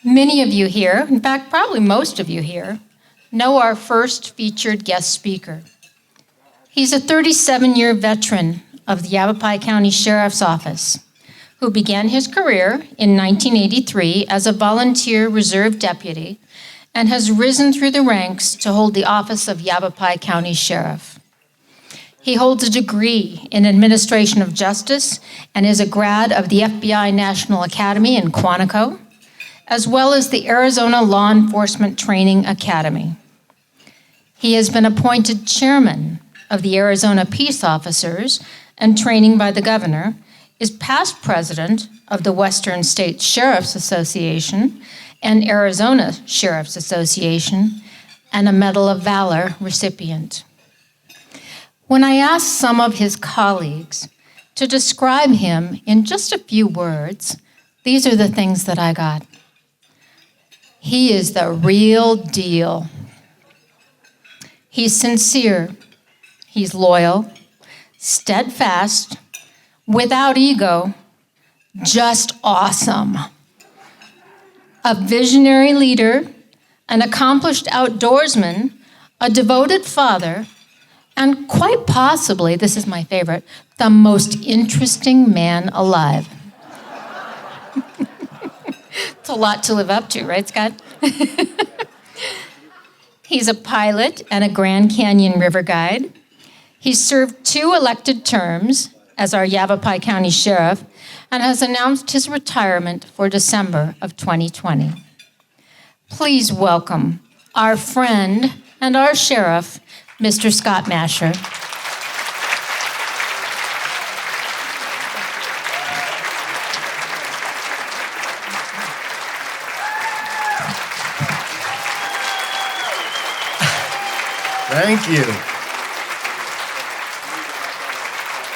Many of you here, in fact, probably most of you here, know our first featured guest speaker. He's a 37-year veteran of the Yavapai County Sheriff's Office, who began his career in 1983 as a volunteer reserve deputy and has risen through the ranks to hold the office of Yavapai County Sheriff. He holds a degree in Administration of Justice and is a grad of the FBI National Academy in Quantico, as well as the Arizona Law Enforcement Training Academy. He has been appointed chairman of the Arizona Peace Officers and Training by the Governor, is past president of the Western States Sheriff's Association and Arizona Sheriff's Association, and a Medal of Valor recipient. When I asked some of his colleagues to describe him in just a few words, these are the things that I got. He is the real deal. He's sincere, he's loyal, steadfast, without ego, just awesome. A visionary leader, an accomplished outdoorsman, a devoted father, and quite possibly, this is my favorite, the most interesting man alive. It's a lot to live up to, right, Scott? He's a pilot and a Grand Canyon River guide. He's served 2 elected terms as our Yavapai County Sheriff and has announced his retirement for December of 2020. Please welcome our friend and our sheriff, Mr. Scott Mascher. Thank you.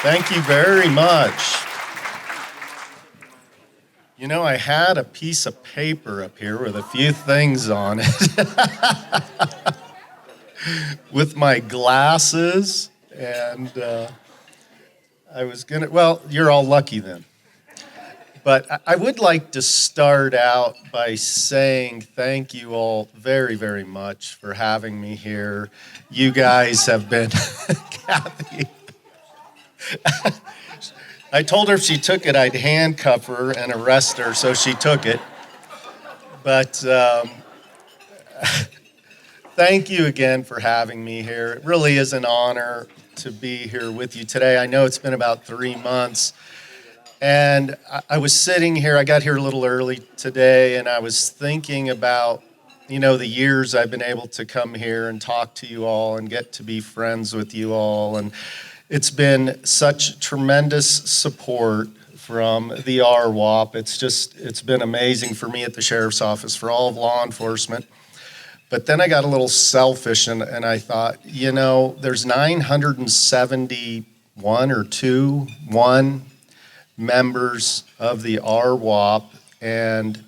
Thank you very much. You know, I had a piece of paper up here with a few things on it with my glasses, and I was gonna, well, you're all lucky then. But I would like to start out by saying thank you all very, very much for having me here. You guys have been, Kathy. I told her if she took it, I'd handcuff her and arrest her, so she took it. But thank you again for having me here. It really is an honor to be here with you today. I know it's been about 3 months. And I was sitting here, I got here a little early today, and I was thinking about, you know, the years I've been able to come here and talk to you all and get to be friends with you all. And it's been such tremendous support from the RWOP. It's been amazing for me at the Sheriff's Office, for all of law enforcement. But then I got a little selfish and I thought, you know, there's 971 or 1 members of the RWOP, and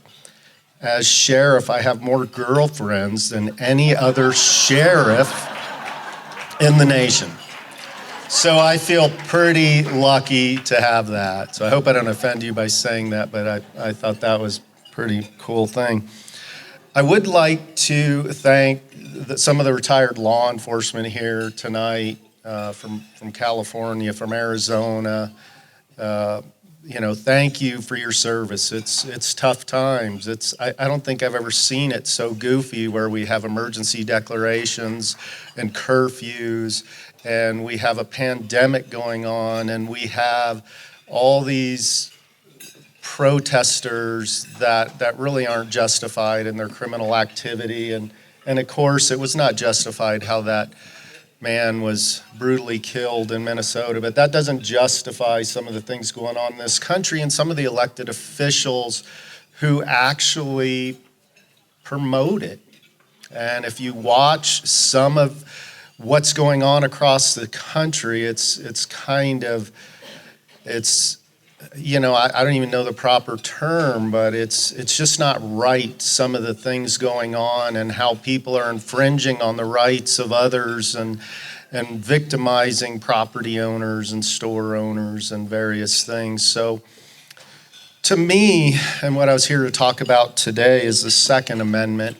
as sheriff, I have more girlfriends than any other sheriff in the nation. So I feel pretty lucky to have that. So I hope I don't offend you by saying that, but I thought that was a pretty cool thing. I would like to thank some of the retired law enforcement here tonight from California, from Arizona. You know, thank you for your service. It's tough times. I don't think I've ever seen it so goofy, where we have emergency declarations and curfews, and we have a pandemic going on, and we have all these protesters that really aren't justified in their criminal activity. And of course, it was not justified how that man was brutally killed in Minnesota, but that doesn't justify some of the things going on in this country and some of the elected officials who actually promote it. And if you watch some of what's going on across the country, it's you know, I don't even know the proper term, but it's just not right, some of the things going on and how people are infringing on the rights of others and victimizing property owners and store owners and various things. So To me, and what I was here to talk about today, is the Second Amendment.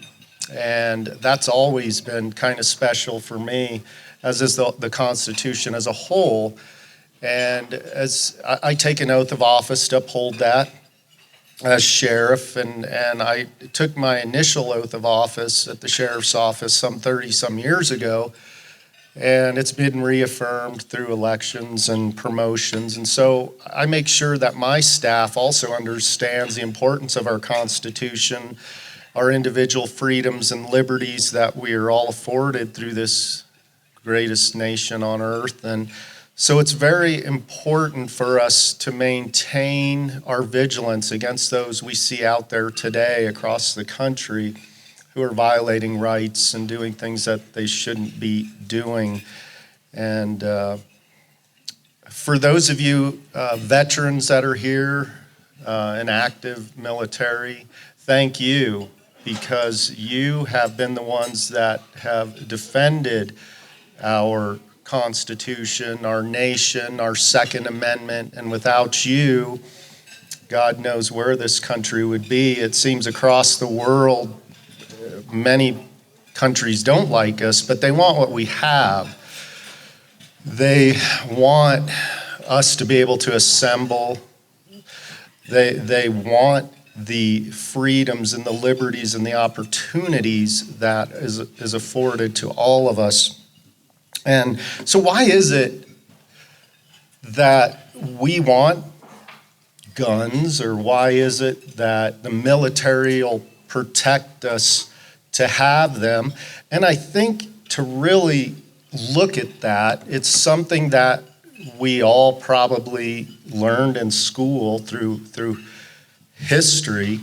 And that's always been kind of special for me, as is the Constitution as a whole. And as I take an oath of office to uphold that as sheriff, and I took my initial oath of office at the sheriff's office some 30-some years ago, and it's been reaffirmed through elections and promotions. And so I make sure that my staff also understands the importance of our Constitution, our individual freedoms and liberties that we are all afforded through this greatest nation on earth. And so it's very important for us to maintain our vigilance against those we see out there today across the country who are violating rights and doing things that they shouldn't be doing. And for those of you veterans that are here, in active military, thank you, because you have been the ones that have defended our Constitution, our nation, our Second Amendment, and without you, God knows where this country would be. It seems across the world, many countries don't like us, but they want what we have. They want us to be able to assemble. They want the freedoms and the liberties and the opportunities that is afforded to all of us. And so why is it that we want guns, or why is it that the military will protect us to have them? And I think to really look at that, it's something that we all probably learned in school through history.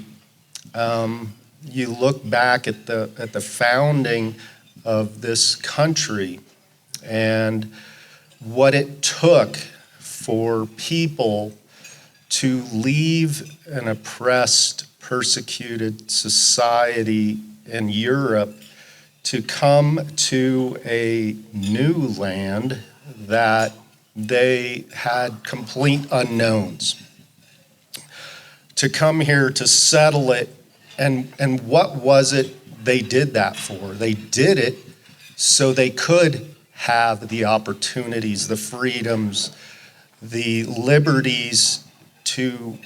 You look back at the founding of this country and what it took for people to leave an oppressed, persecuted society in Europe to come to a new land that they had complete unknowns. To come here to settle it, and what was it they did that for? They did it so they could have the opportunities, the freedoms, the liberties to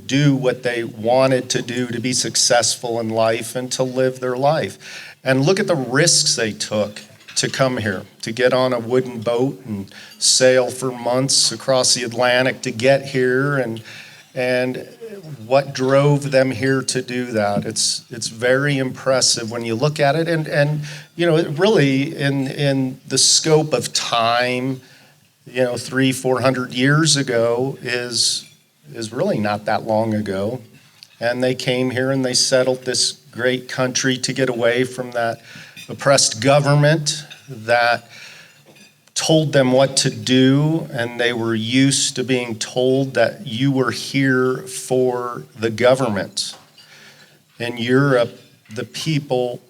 do what they wanted to do, to be successful in life and to live their life. And look at the risks they took to come here, to get on a wooden boat and sail for months across the Atlantic to get here, and what drove them here to do that. It's very impressive when you look at it, and you know, it really in the scope of time, you know, 300-400 years ago is really not that long ago. And they came here and they settled this great country to get away from that oppressed government that told them what to do, and they were used to being told that you were here for the government. In Europe, the people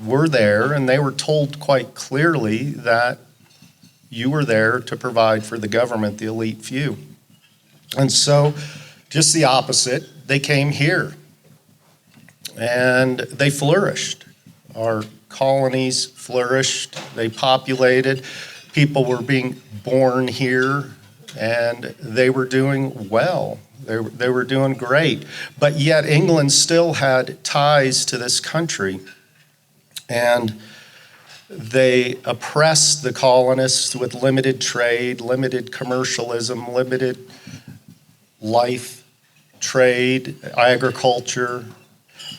were there, and they were told quite clearly that you were there to provide for the government, the elite few. And so, just the opposite, they came here, and they flourished. Our colonies flourished, they populated. People were being born here, and they were doing well. They were doing great. But yet England still had ties to this country. And they oppressed the colonists with limited trade, limited commercialism, limited life, trade, agriculture.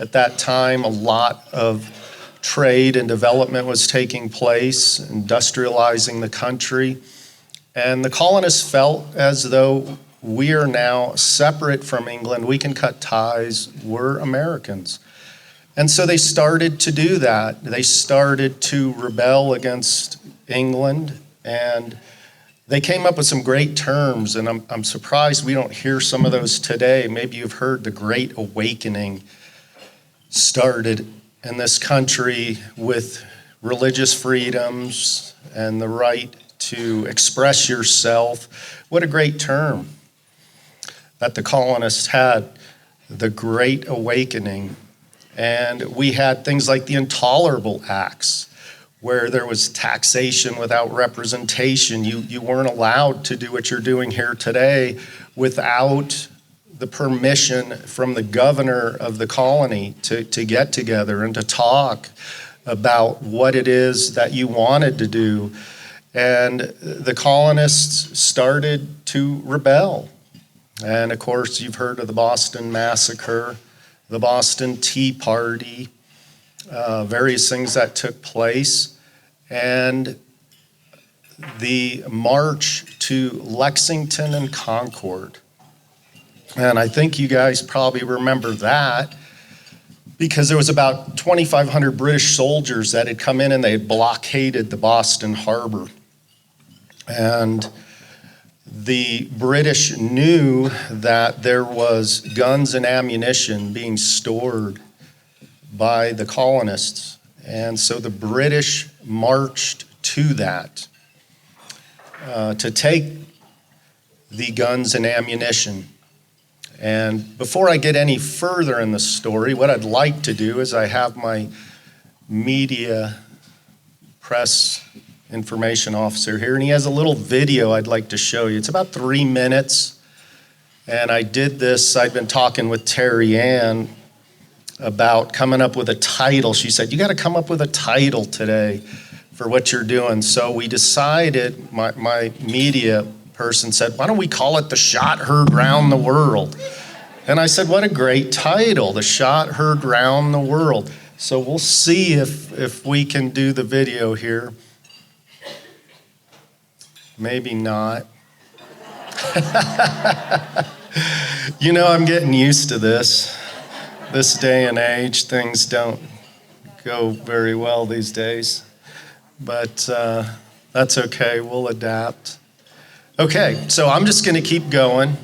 At that time, a lot of trade and development was taking place, industrializing the country. And the colonists felt as though we are now separate from England. We can cut ties. We're Americans. And so they started to do that. They started to rebel against England, and they came up with some great terms, and I'm surprised we don't hear some of those today. Maybe you've heard the Great Awakening started in this country with religious freedoms and the right to express yourself. What a great term. that the colonists had the Great Awakening, and we had things like the Intolerable Acts, where there was taxation without representation. You weren't allowed to do what you're doing here today without the permission from the governor of the colony to get together and to talk about what it is that you wanted to do. And the colonists started to rebel. And of course, you've heard of the Boston Massacre, the Boston Tea Party, various things that took place, and the march to Lexington and Concord. And I think you guys probably remember that because there was about 2,500 British soldiers that had come in and they had blockaded the Boston harbor. And the British knew that there was guns and ammunition being stored by the colonists. And so the British marched to that to take the guns and ammunition. And before I get any further in the story, what I'd like to do is I have my media press information officer here, and he has a little video I'd like to show you. It's about 3 minutes. And I did this, I'd been talking with Terry Ann about coming up with a title. She said, you got to come up with a title today for what you're doing. So we decided, my media person said, why don't we call it The Shot Heard Round the World? And I said, what a great title, The Shot Heard Round the World. So we'll see if we can do the video here. Maybe not. You know, I'm getting used to this. This day and age, things don't go very well these days. But that's okay, we'll adapt. Okay, so I'm just gonna keep going.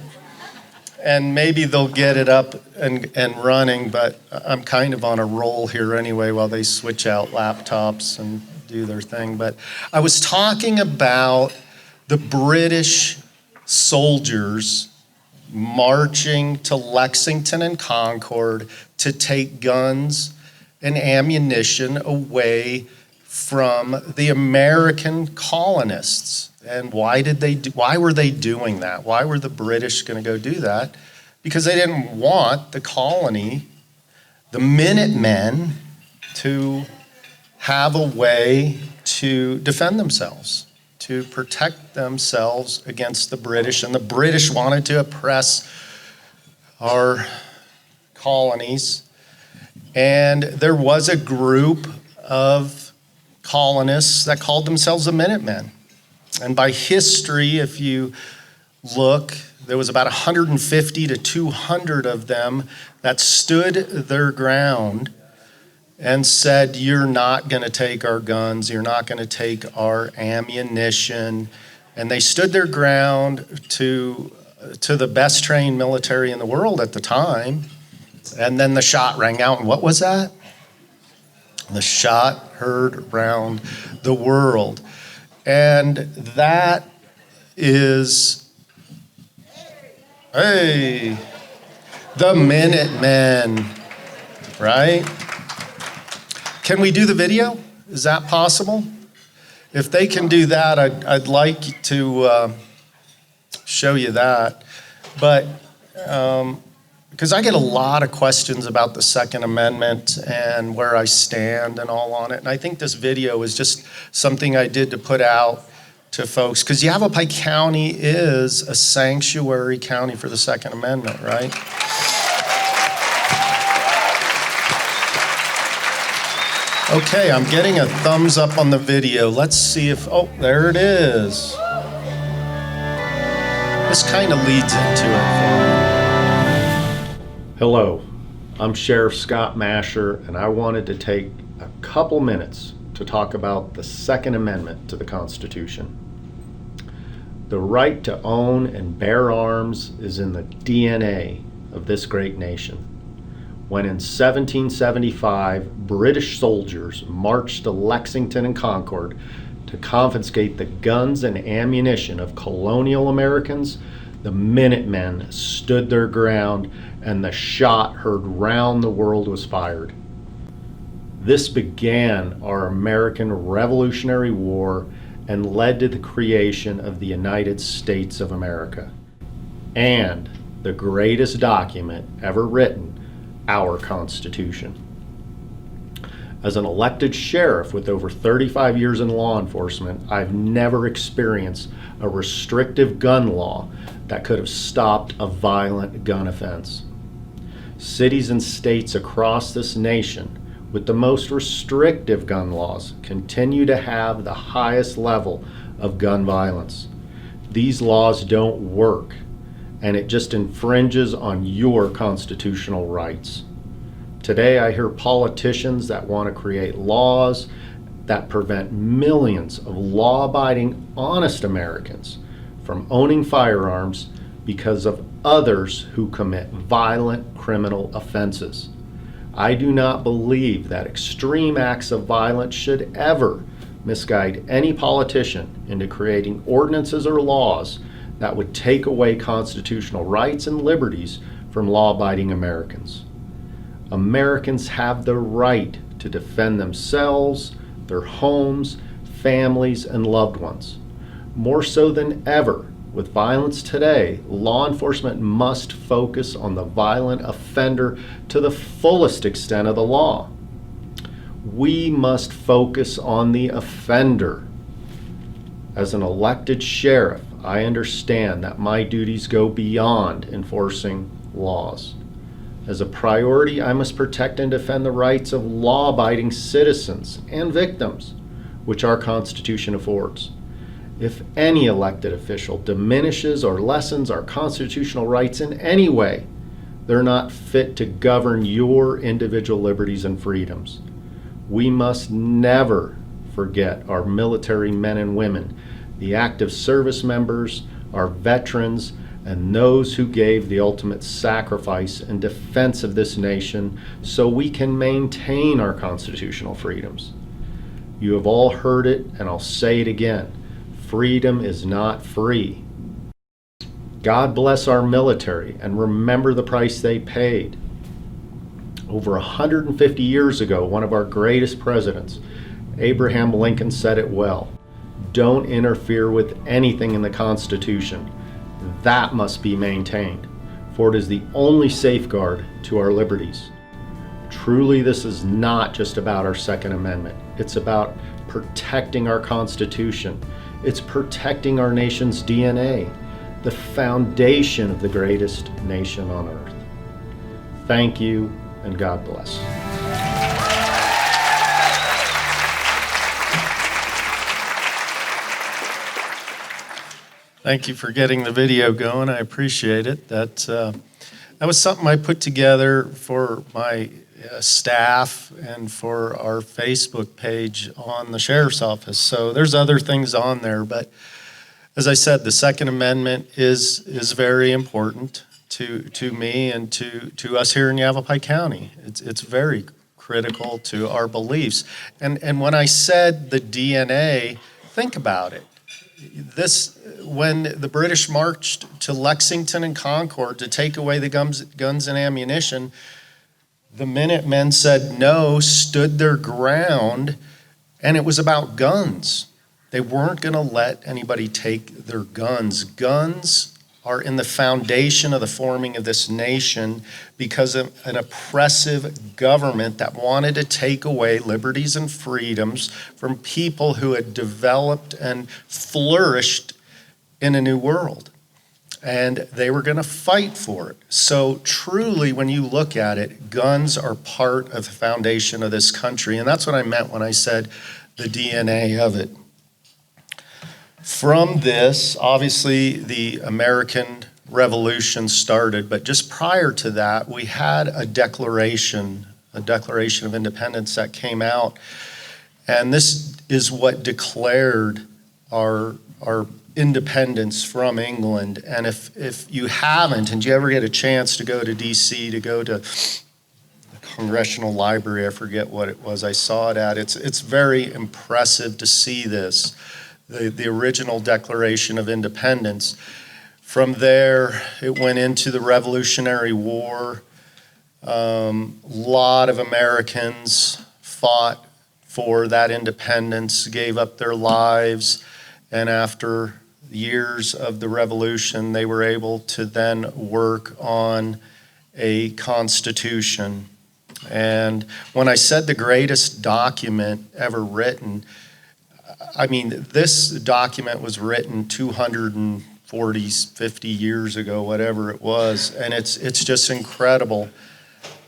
And maybe they'll get it up and running, but I'm kind of on a roll here anyway while they switch out laptops and do their thing. But I was talking about the British soldiers marching to Lexington and Concord to take guns and ammunition away from the American colonists. And why were they doing that? Why were the British going to go do that? Because they didn't want the colony, the Minutemen, to have a way to defend themselves, to protect themselves against the British. And the British wanted to oppress our colonies. And there was a group of colonists that called themselves the Minutemen. And by history, if you look, there was about 150 to 200 of them that stood their ground and said, you're not going to take our guns, you're not going to take our ammunition. And they stood their ground to the best trained military in the world at the time. And then the shot rang out, and what was that? The shot heard round the world. And that is, hey, the Minutemen, right? Can we do the video? Is that possible? If they can do that, I'd like to show you that. But because I get a lot of questions about the Second Amendment and where I stand and all on it. And I think this video is just something I did to put out to folks, because Yavapai County is a sanctuary county for the Second Amendment, right? Okay, I'm getting a thumbs up on the video. Let's see if, oh, there it is. This kind of leads into it for me. Hello, I'm Sheriff Scott Mascher, and I wanted to take a couple minutes to talk about the Second Amendment to the Constitution. The right to own and bear arms is in the DNA of this great nation. When in 1775, British soldiers marched to Lexington and Concord to confiscate the guns and ammunition of colonial Americans, The Minutemen stood their ground, and the shot heard round the world was fired. This began our American Revolutionary War and led to the creation of the United States of America, and the greatest document ever written, our Constitution. As an elected sheriff with over 35 years in law enforcement, I've never experienced a restrictive gun law that could have stopped a violent gun offense. Cities and states across this nation with the most restrictive gun laws continue to have the highest level of gun violence. These laws don't work, and it just infringes on your constitutional rights. Today, I hear politicians that want to create laws that prevent millions of law-abiding, honest Americans from owning firearms because of others who commit violent criminal offenses. I do not believe that extreme acts of violence should ever misguide any politician into creating ordinances or laws that would take away constitutional rights and liberties from law-abiding Americans. Americans have the right to defend themselves, their homes, families, and loved ones. More so than ever, with violence today, law enforcement must focus on the violent offender to the fullest extent of the law. We must focus on the offender. As an elected sheriff, I understand that my duties go beyond enforcing laws. As a priority, I must protect and defend the rights of law-abiding citizens and victims, which our Constitution affords. If any elected official diminishes or lessens our constitutional rights in any way, they're not fit to govern your individual liberties and freedoms. We must never forget our military men and women, the active service members, our veterans, and those who gave the ultimate sacrifice in defense of this nation so we can maintain our constitutional freedoms. You have all heard it, and I'll say it again. Freedom is not free. God bless our military, and remember the price they paid. Over 150 years ago, one of our greatest presidents, Abraham Lincoln, said it well. Don't interfere with anything in the Constitution. That must be maintained, for it is the only safeguard to our liberties. Truly, this is not just about our Second Amendment. It's about protecting our Constitution. It's protecting our nation's DNA, the foundation of the greatest nation on earth. Thank you, and God bless. Thank you for getting the video going. I appreciate it. That was something I put together for my staff and for our Facebook page on the Sheriff's Office. So there's other things on there, but as I said, the Second Amendment is very important to me and to us here in Yavapai County. It's very critical to our beliefs. And when I said the DNA, think about it. When the British marched to Lexington and Concord to take away the guns and ammunition, the Minutemen said no, stood their ground, and it was about guns. They weren't going to let anybody take their guns. Guns are in the foundation of the forming of this nation because of an oppressive government that wanted to take away liberties and freedoms from people who had developed and flourished in a new world. And they were going to fight for it. So truly, when you look at it, guns are part of the foundation of this country. And that's what I meant when I said the DNA of it. From this, obviously, the American Revolution started, but just prior to that, we had a Declaration of Independence that came out, and this is what declared our independence from England. And if you haven't, and you ever get a chance to go to D.C., to go to the Congressional Library, I forget what it was I saw it at, it's very impressive to see this. The original Declaration of Independence. From there, it went into the Revolutionary War. Lot of Americans fought for that independence, gave up their lives, and after years of the revolution, they were able to then work on a constitution. And when I said the greatest document ever written, I mean, this document was written 240, 50 years ago, whatever it was, and it's just incredible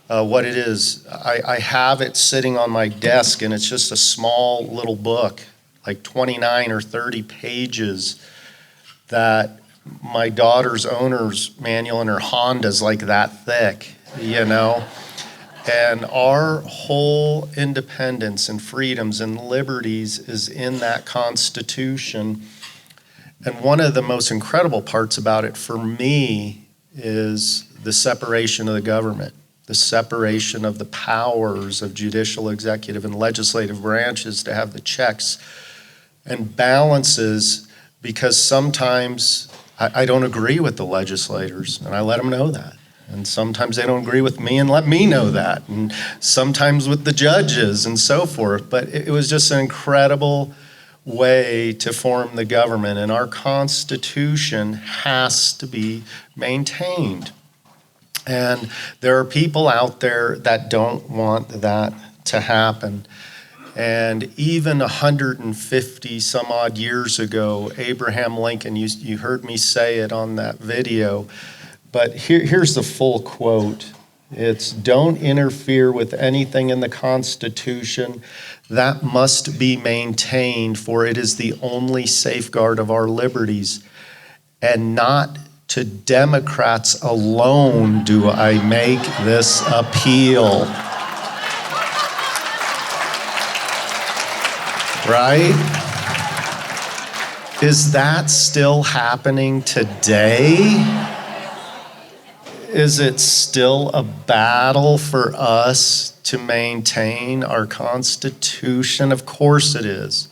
what it is. I have it sitting on my desk, and it's just a small little book, like 29 or 30 pages, that my daughter's owner's manual in her Honda's like that thick, you know? And our whole independence and freedoms and liberties is in that Constitution. And one of the most incredible parts about it for me is the separation of the government, the separation of the powers of judicial, executive, and legislative branches to have the checks and balances, because sometimes I don't agree with the legislators, and I let them know that. And sometimes they don't agree with me and let me know that. And sometimes with the judges and so forth. But it was just an incredible way to form the government. And our Constitution has to be maintained. And there are people out there that don't want that to happen. And even 150 some odd years ago, Abraham Lincoln, you heard me say it on that video, but here's the full quote. It's, "Don't interfere with anything in the Constitution. That must be maintained, for it is the only safeguard of our liberties. And not to Democrats alone do I make this appeal." Right? Is that still happening today? Is it still a battle for us to maintain our Constitution? Of course it is.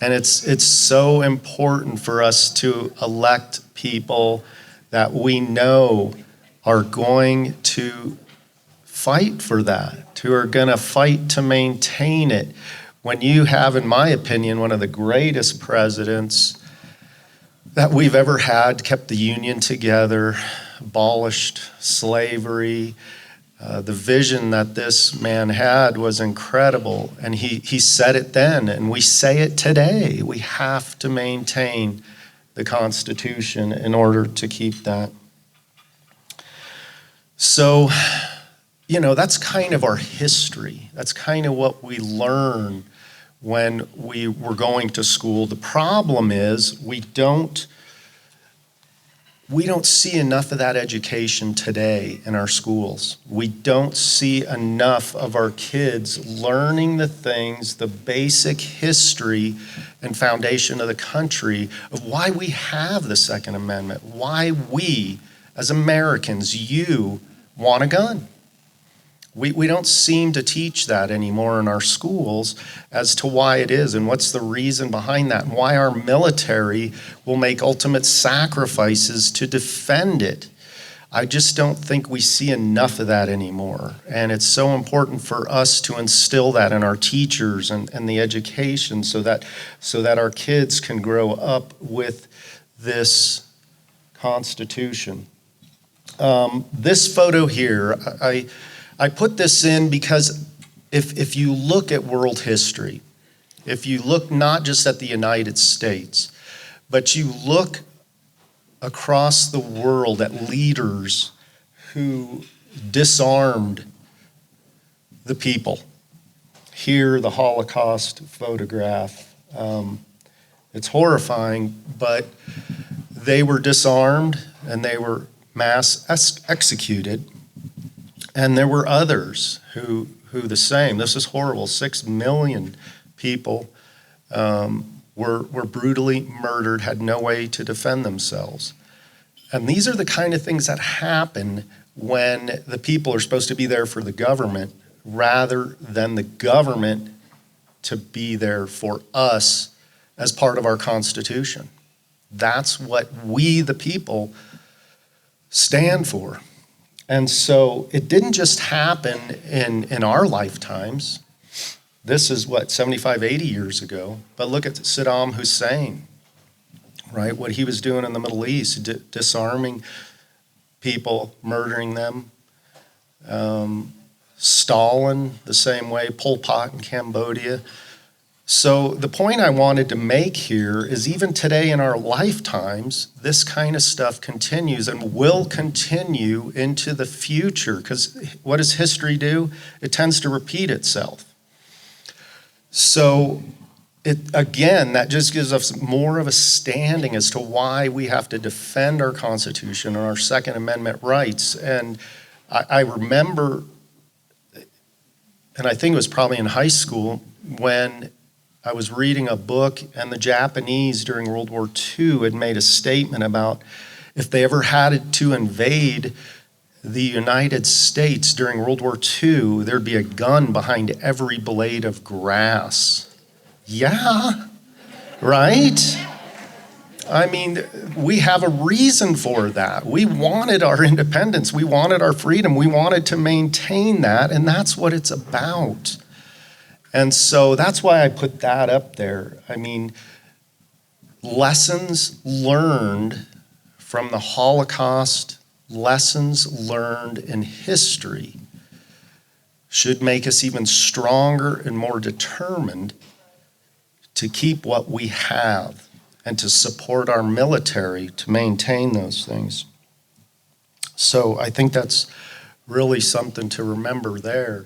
And it's so important for us to elect people that we know are going to fight for that, who are going to fight to maintain it. When you have, in my opinion, one of the greatest presidents that we've ever had, kept the Union together, abolished slavery. The vision that this man had was incredible, and he said it then, and we say it today. We have to maintain the Constitution in order to keep that. So, you know, that's kind of our history. That's kind of what we learn when we were going to school. The problem is we don't see enough of that education today in our schools. We don't see enough of our kids learning the things, the basic history and foundation of the country, of why we have the Second Amendment, why we, as Americans, you want a gun. We don't seem to teach that anymore in our schools as to why it is and what's the reason behind that, and why our military will make ultimate sacrifices to defend it. I just don't think we see enough of that anymore. And it's so important for us to instill that in our teachers and the education so that our kids can grow up with this Constitution. This photo here, I put this in because if you look at world history, if you look not just at the United States, but you look across the world at leaders who disarmed the people. Here, the Holocaust photograph. It's horrifying, but they were disarmed and they were mass executed. And there were others who the same. This is horrible. 6 million people were brutally murdered, had no way to defend themselves. And these are the kind of things that happen when the people are supposed to be there for the government rather than the government to be there for us as part of our Constitution. That's what we, the people, stand for. And so it didn't just happen in our lifetimes. This is 75, 80 years ago. But look at Saddam Hussein, right? What he was doing in the Middle East, disarming people, murdering them. Stalin, the same way, Pol Pot in Cambodia. So the point I wanted to make here is even today in our lifetimes, this kind of stuff continues and will continue into the future, because what does history do? It tends to repeat itself. So again, that just gives us more of a standing as to why we have to defend our Constitution and our Second Amendment rights. And I remember, and I think it was probably in high school, when I was reading a book, and the Japanese during World War II had made a statement about if they ever had to invade the United States during World War II, there'd be a gun behind every blade of grass. Yeah, right? I mean, we have a reason for that. We wanted our independence. We wanted our freedom. We wanted to maintain that, and that's what it's about. And so that's why I put that up there. I mean, lessons learned from the Holocaust, lessons learned in history should make us even stronger and more determined to keep what we have and to support our military to maintain those things. So I think that's really something to remember there.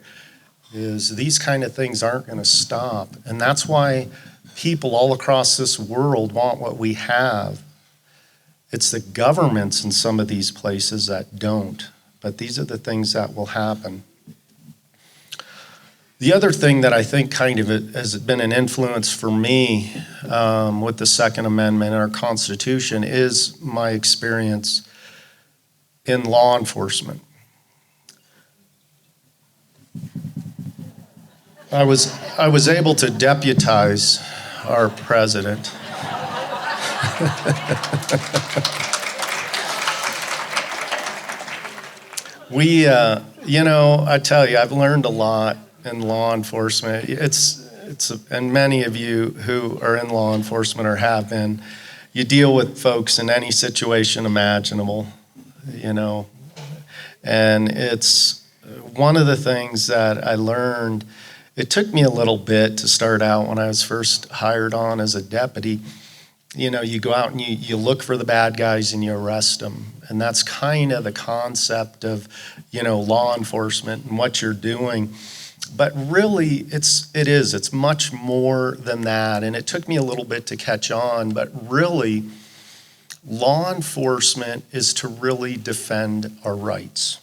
Is these kind of things aren't going to stop. And that's why people all across this world want what we have. It's the governments in some of these places that don't. But these are the things that will happen. The other thing that I think kind of has been an influence for me with the Second Amendment and our Constitution is my experience in law enforcement. I was able to deputize our president. I tell you, I've learned a lot in law enforcement. And many of you who are in law enforcement or have been, you deal with folks in any situation imaginable, and it's one of the things that I learned. It took me a little bit to start out when I was first hired on as a deputy. You go out and you look for the bad guys and you arrest them. And that's kind of the concept of, law enforcement and what you're doing. But really, it's much more than that. And it took me a little bit to catch on, but really, law enforcement is to really defend our rights.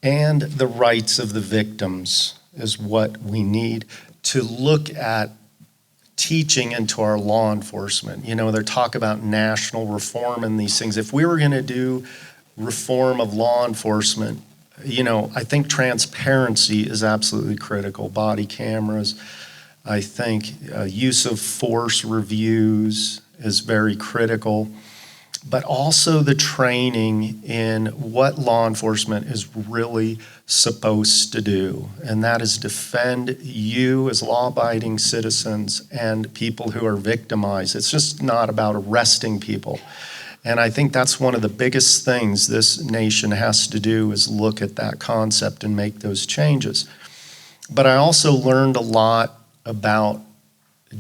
And the rights of the victims is what we need to look at teaching into our law enforcement. They talk about national reform and these things. If we were going to do reform of law enforcement, I think transparency is absolutely critical. Body cameras, I think use of force reviews is very critical. But also the training in what law enforcement is really supposed to do, and that is defend you as law-abiding citizens and people who are victimized. It's just not about arresting people. And I think that's one of the biggest things this nation has to do is look at that concept and make those changes. But I also learned a lot about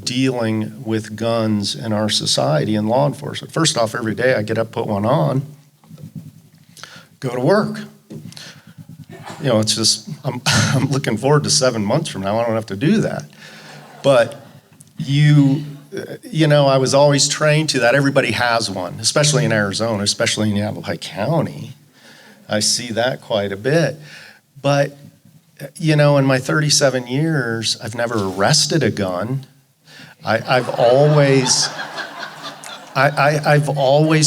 dealing with guns in our society and law enforcement. First off, every day I get up, put one on, go to work. It's just, I'm looking forward to 7 months from now. I don't have to do that. But I was always trained to that. Everybody has one, especially in Arizona, especially in Yavapai County. I see that quite a bit. But, in my 37 years, I've never arrested a gun. I've always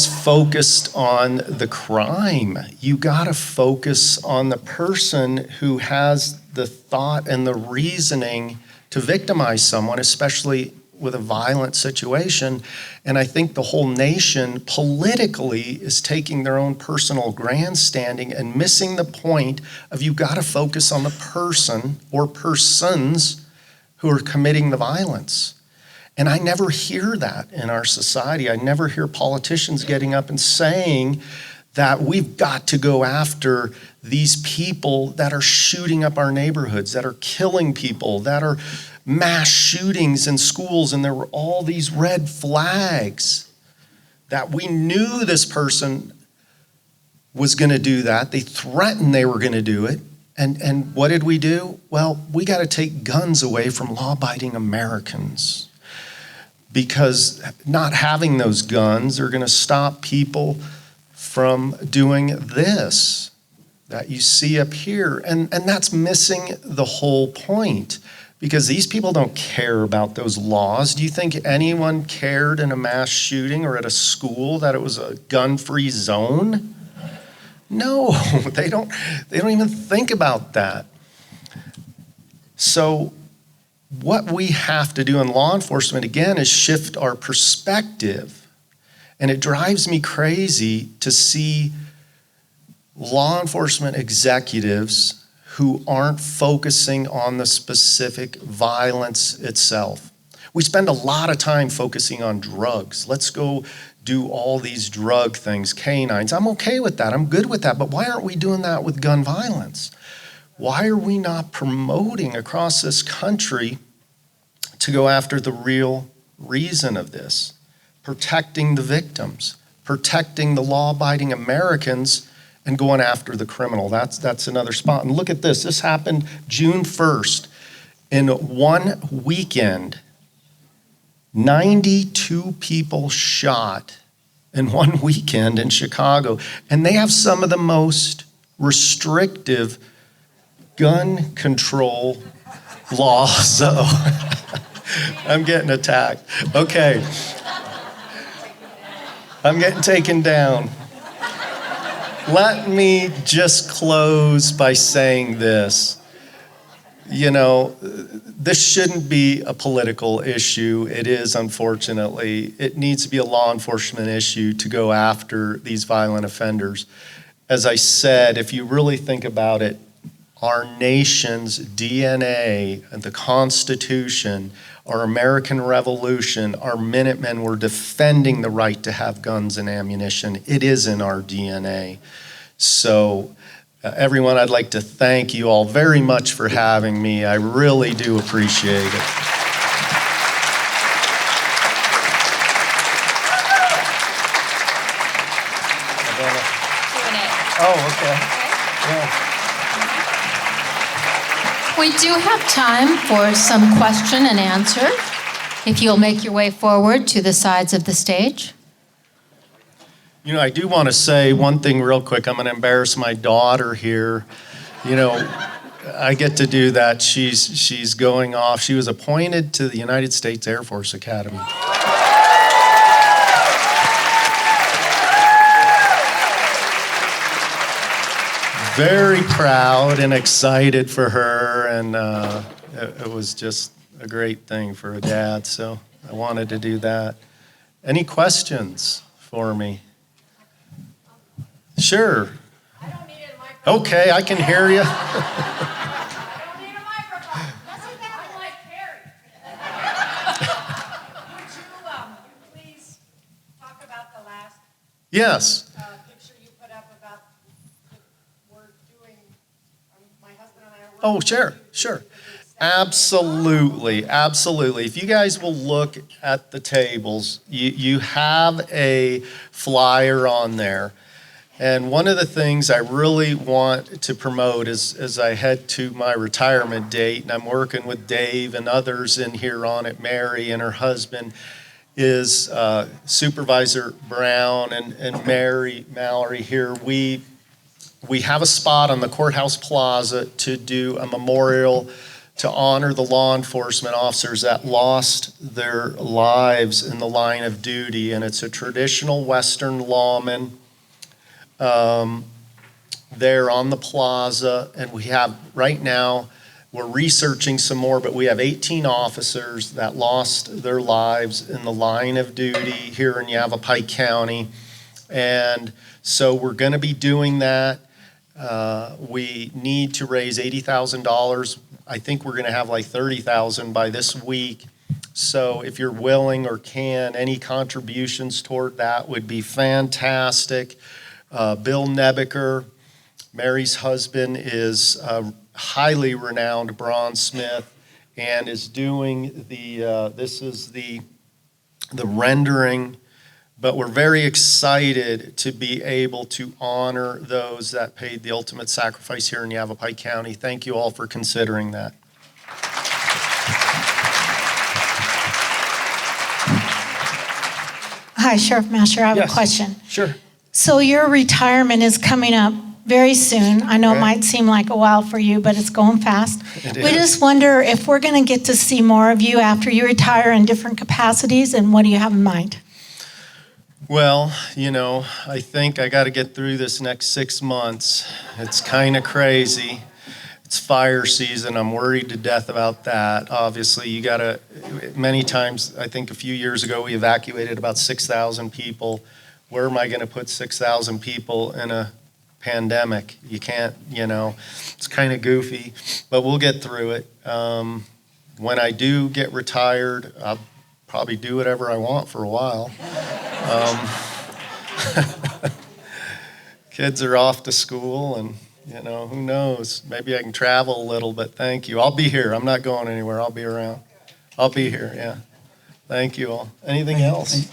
focused on the crime. You got to focus on the person who has the thought and the reasoning to victimize someone, especially with a violent situation. And I think the whole nation politically is taking their own personal grandstanding and missing the point of you got to focus on the person or persons who are committing the violence. And I never hear that in our society. I never hear politicians getting up and saying that we've got to go after these people that are shooting up our neighborhoods, that are killing people, that are mass shootings in schools. And there were all these red flags that we knew this person was going to do that. They threatened they were going to do it. And what did we do? Well, we got to take guns away from law-abiding Americans, because not having those guns are going to stop people from doing this that you see up here. And that's missing the whole point, because these people don't care about those laws. Do you think anyone cared in a mass shooting or at a school that it was a gun-free zone? No, they don't even think about that. So what we have to do in law enforcement, again, is shift our perspective. And it drives me crazy to see law enforcement executives who aren't focusing on the specific violence itself. We spend a lot of time focusing on drugs. Let's go do all these drug things, canines. I'm okay with that. I'm good with that. But why aren't we doing that with gun violence? Why are we not promoting across this country to go after the real reason of this? Protecting the victims, protecting the law-abiding Americans, and going after the criminal. That's another spot. And look at this. This happened June 1st. In one weekend, 92 people shot in one weekend in Chicago. And they have some of the most restrictive gun control laws. I'm getting attacked. Okay. I'm getting taken down. Let me just close by saying this. You know, this shouldn't be a political issue. It is, unfortunately. It needs to be a law enforcement issue to go after these violent offenders. As I said, if you really think about it, our nation's DNA and the Constitution, our American Revolution, our Minutemen were defending the right to have guns and ammunition. It is in our DNA. So, everyone, I'd like to thank you all very much for having me. I really do appreciate it. Oh, okay. Yeah. We do have time for some question and answer, if you'll make your way forward to the sides of the stage. You know, I do want to say one thing real quick. I'm going to embarrass my daughter here. You know, I get to do that. She's going off. She was appointed to the United States Air Force Academy. Very proud and excited for her, and it was just a great thing for a dad, so I wanted to do that. Any questions for me? Sure. I don't need a microphone. Okay, I can hear you. I don't need a microphone. I'm like Carrie. Would you please talk about the last Yes. picture you put up about we're doing, my husband and I are working. Oh, sure. Absolutely. If you guys will look at the tables, you have a flyer on there. And one of the things I really want to promote is, as I head to my retirement date, and I'm working with Dave and others in here on it, Mary and her husband, is Supervisor Brown and Mary Mallory here. We have a spot on the courthouse plaza to do a memorial to honor the law enforcement officers that lost their lives in the line of duty. And it's a traditional Western lawman there on the plaza. And we have right now We're researching some more, but we have 18 officers that lost their lives in the line of duty here in Yavapai County. And so we're going to be doing that. We need to raise $80,000. I think we're going to have like $30,000 by this week. So if you're willing or can, any contributions toward that would be fantastic. Bill Nebeker, Mary's husband, is a highly renowned bronzesmith and is doing this is the rendering. But we're very excited to be able to honor those that paid the ultimate sacrifice here in Yavapai County. Thank you all for considering that. Hi, Sheriff Mascher, I have Yes. a question. Sure. So your retirement is coming up very soon. I know it Okay. might seem like a while for you, but it's going fast. It We is. just wonder if we're going to get to see more of you after you retire in different capacities, and what do you have in mind? Well, I think I got to get through this next 6 months. It's kind of crazy. It's fire season. I'm worried to death about that. Obviously, many times, I think a few years ago, we evacuated about 6,000 people. Where am I going to put 6,000 people in a pandemic? You can't, it's kind of goofy, but we'll get through it. When I do get retired, I'll probably do whatever I want for a while. Kids are off to school, and who knows? Maybe I can travel a little, but thank you. I'll be here. I'm not going anywhere. I'll be around. I'll be here, yeah. Thank you all. Anything else?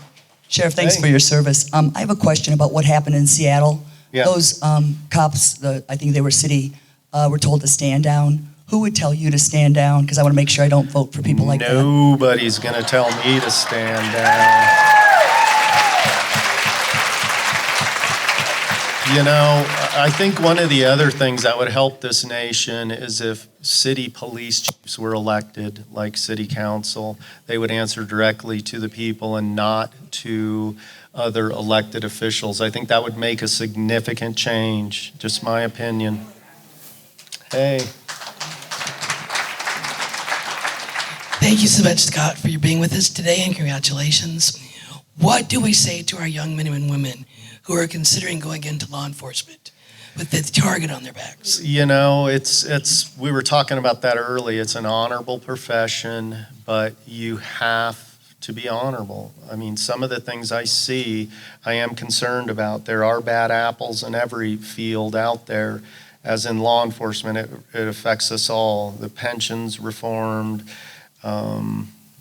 Sheriff, thanks Hey. for your service. I have a question about what happened in Seattle. Yeah. Those cops, I think they were city, were told to stand down. Who would tell you to stand down? Because I want to make sure I don't vote for people like that. Nobody's going to tell me to stand down. I think one of the other things that would help this nation is if city police chiefs were elected, like city council. They would answer directly to the people and not to other elected officials. I think that would make a significant change, just my opinion. Hey. Thank you so much, Scott, for being with us today, and congratulations. What do we say to our young men and women who are considering going into law enforcement with the target on their backs? It's we were talking about that early. It's an honorable profession, but you have to be honorable. I mean, some of the things I see, I am concerned about. There are bad apples in every field out there. As in law enforcement, it affects us all. The pensions reformed,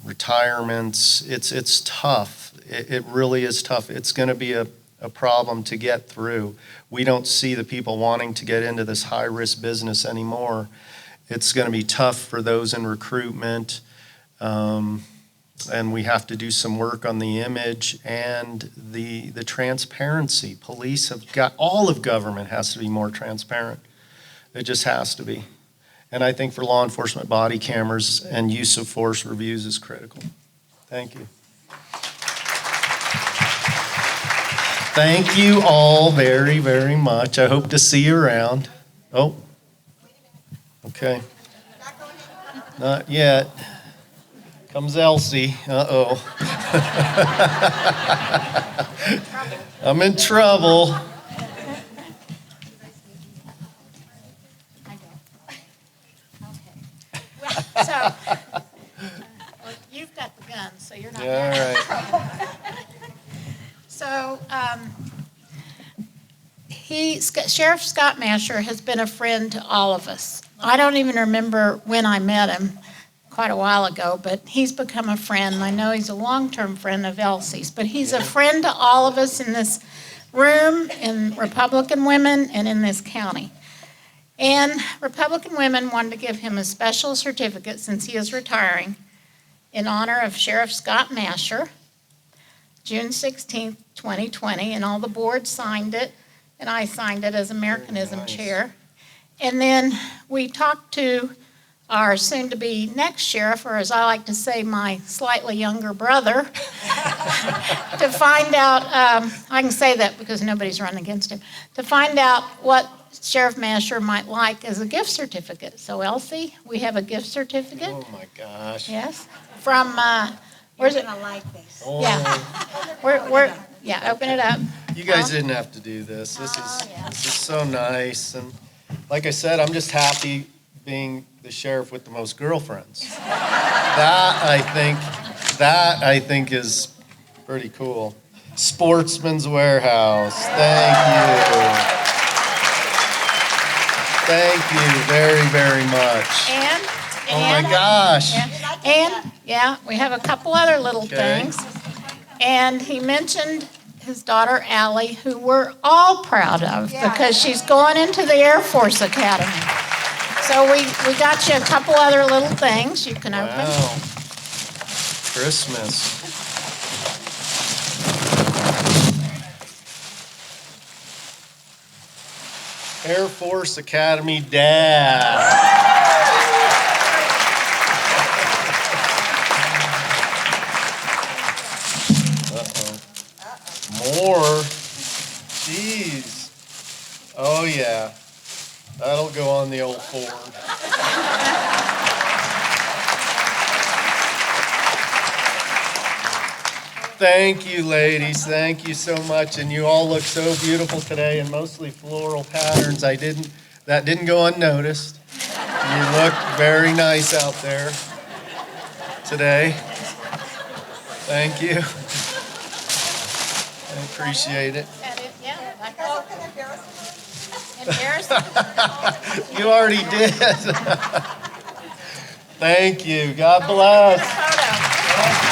retirements, it's tough. It really is tough. It's going to be a problem to get through. We don't see the people wanting to get into this high-risk business anymore. It's going to be tough for those in recruitment, and we have to do some work on the image and the transparency. All of government has to be more transparent. It just has to be. And I think for law enforcement, body cameras and use of force reviews is critical. Thank you. Thank you all very, very much. I hope to see you around. Oh, okay. Not yet. Comes Elsie. Uh-oh. I'm in trouble. So, you've got the gun, so you're not. Yeah, all right. So, Sheriff Scott Mascher has been a friend to all of us. I don't even remember when I met him, quite a while ago, but he's become a friend. I know he's a long-term friend of Elsie's, but he's a friend to all of us in this room, in Republican Women, and in this county. And Republican Women wanted to give him a special certificate since he is retiring in honor of Sheriff Scott Mascher, June 16th, 2020, and all the board signed it, and I signed it as Americanism chair. And then we talked to our soon-to-be next sheriff, or as I like to say, my slightly younger brother, to find out, I can say that because nobody's running against him, to find out what Sheriff Mascher might like is a gift certificate. So Elsie, we have a gift certificate. Oh my gosh. Yes, from, where's it? I like this. Oh, Yeah, yeah, open it up. you guys didn't have to do this. This is so nice. And like I said, I'm just happy being the sheriff with the most girlfriends. That I think is pretty cool. Sportsman's Warehouse. Thank you. Thank you very, very much. And, Oh my gosh. and, yeah, we have a couple other little Okay. things. And he mentioned his daughter Allie, who we're all proud of because she's going into the Air Force Academy. So we got you a couple other little things you can open. Wow. Christmas. Air Force Academy Dad. More. Jeez. Oh, yeah. That'll go on the old Ford. Thank you, ladies. Thank you so much. And you all look so beautiful today, and mostly floral patterns. That didn't go unnoticed. You look very nice out there today. Thank you. I appreciate it. Yeah, embarrassing. You already did. Thank you. God bless. Photo.